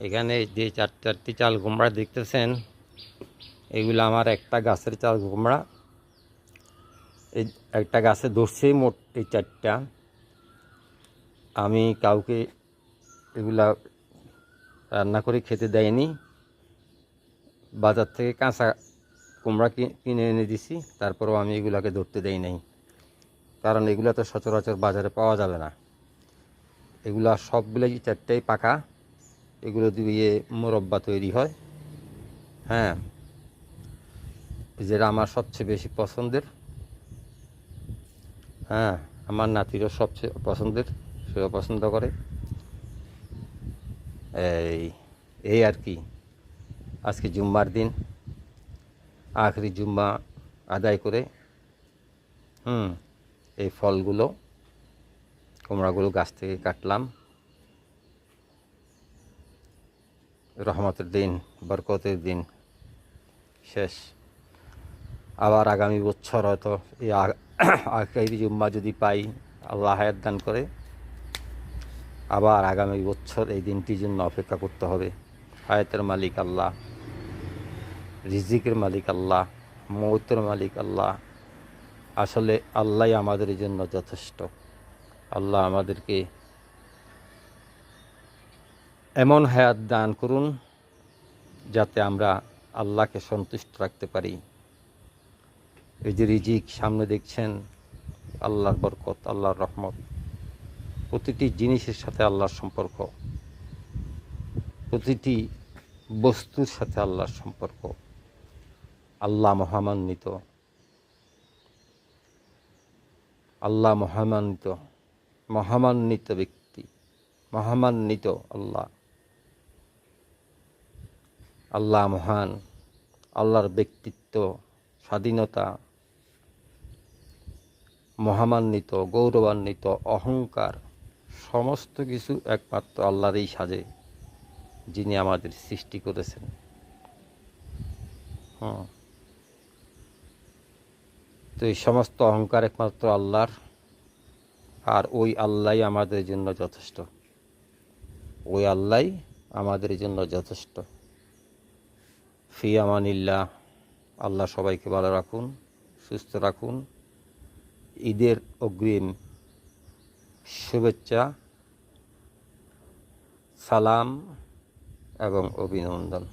এখানে যে চারটি চাল কুমড়া দেখতেছেন, এগুলো আমার একটা গাছের চাল কুমড়া। এই একটা গাছে ধরছেই মোট এই চারটা। আমি কাউকে এগুলা রান্না করে খেতে দেয়নি, বাজার থেকে কাঁচা কুমড়া কিনে এনে দিছি। তারপরেও আমি এগুলাকে ধরতে দেই নাই, কারণ এগুলো তো সচরাচর বাজারে পাওয়া যাবে না। এগুলা সবগুলোই চারটাই পাকা, এগুলো দিয়ে মোরব্বা তৈরি হয়। হ্যাঁ, যেটা আমার সবচেয়ে বেশি পছন্দের। হ্যাঁ, আমার নাতিরও সবচেয়ে পছন্দের, সেও পছন্দ করে। এই এই আর কি। আজকে জুম্মার দিন, আখরি জুম্মা আদায় করে এই ফলগুলো, কুমড়াগুলো গাছ থেকে কাটলাম। রহমতের দিন, বরকতের দিন শেষ। আবার আগামী বছর হয়তো এই আখরি জুম্মা যদি পাই, আল্লাহ হায়াত দান করে, আবার আগামী বছর এই দিনটির জন্য অপেক্ষা করতে হবে। হায়াতের মালিক আল্লাহ, রিজিকের মালিক আল্লাহ, মৌতের মালিক আল্লাহ। আসলে আল্লাহ আমাদের জন্য যথেষ্ট। আল্লাহ আমাদেরকে এমন হায়াত দান করুন যাতে আমরা আল্লাহকে সন্তুষ্ট রাখতে পারি। এই যে রিজিক সামনে দেখছেন, আল্লাহর বরকত, আল্লাহর রহমত। প্রতিটি জিনিসের সাথে আল্লাহর সম্পর্ক, প্রতিটি বস্তুর সাথে আল্লাহর সম্পর্ক। আল্লাহ মহামান্বিত, আল্লাহ মহামান্বিত, মহামান্বিত ব্যক্তি, মহামান্বিত আল্লাহ। আল্লাহ মহান, আল্লাহর ব্যক্তিত্ব, স্বাধীনতা, মহামান্বিত, গৌরবান্বিত, অহংকার, সমস্ত কিছু একমাত্র আল্লাহরই সাজে, যিনি আমাদের সৃষ্টি করেছেন। তো এই সমস্ত অহংকার একমাত্র আল্লাহর, আর ওই আল্লাহই আমাদের জন্য যথেষ্ট। ওই আল্লাহই আমাদের জন্য যথেষ্ট। ফি আমানিল্লাহ। আল্লাহ সবাইকে ভালো রাখুন, সুস্থ রাখুন। ঈদের অগ্রিম শুভেচ্ছা, সালাম এবং অভিনন্দন।